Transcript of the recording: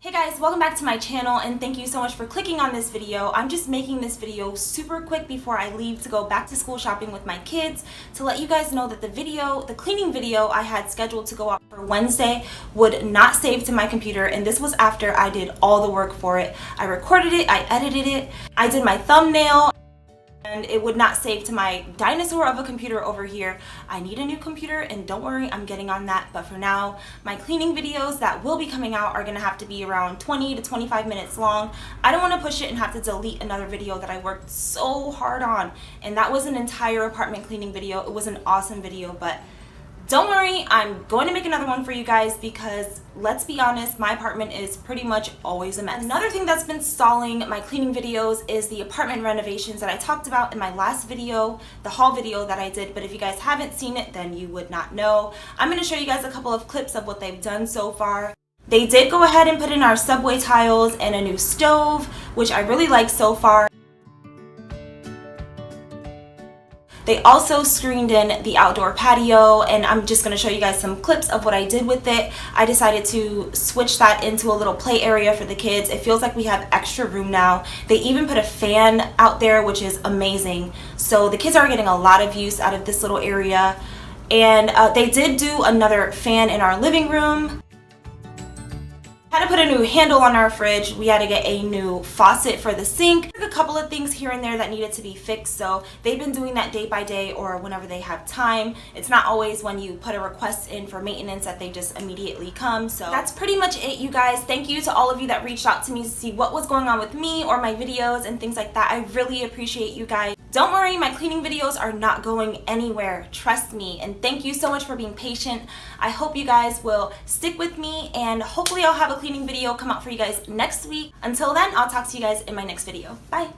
Hey guys, welcome back to my channel and thank you so much for clicking on this video. I'm just making this video super quick before I leave to go back to school shopping with my kids to let you guys know that the cleaning video I had scheduled to go out for Wednesday would not save to my computer, and this was after I did all the work for it. I recorded it, I edited it, I did my thumbnail, and it would not save to my dinosaur of a computer over here. I need a new computer, and don't worry, I'm getting on that. But for now, my cleaning videos that will be coming out are gonna have to be around 20 to 25 minutes long. I don't want to push it and have to delete another video that I worked so hard on, and that was an entire apartment cleaning video. It was an awesome video, but don't worry, I'm going to make another one for you guys because let's be honest, my apartment is pretty much always a mess. Another thing that's been stalling my cleaning videos is the apartment renovations that I talked about in my last video, the haul video that I did, but if you guys haven't seen it, then you would not know. I'm going to show you guys a couple of clips of what they've done so far. They did go ahead and put in our subway tiles and a new stove, which I really like so far. They also screened in the outdoor patio, and I'm just going to show you guys some clips of what I did with it. I decided to switch that into a little play area for the kids. It feels like we have extra room now. They even put a fan out there, which is amazing. So the kids are getting a lot of use out of this little area. And they did do another fan in our living room. Had to put a new handle on our fridge. We had to get a new faucet for the sink. A couple of things here and there that needed to be fixed, so they've been doing that day by day or whenever they have time. It's not always when you put a request in for maintenance that they just immediately come. So that's pretty much it, you guys. Thank you to all of you that reached out to me to see what was going on with me or my videos and things like that. I really appreciate you guys. Don't worry, my cleaning videos are not going anywhere, trust me, and thank you so much for being patient. I hope you guys will stick with me, and hopefully I'll have a cleaning video come out for you guys next week. Until then, I'll talk to you guys in my next video. Bye!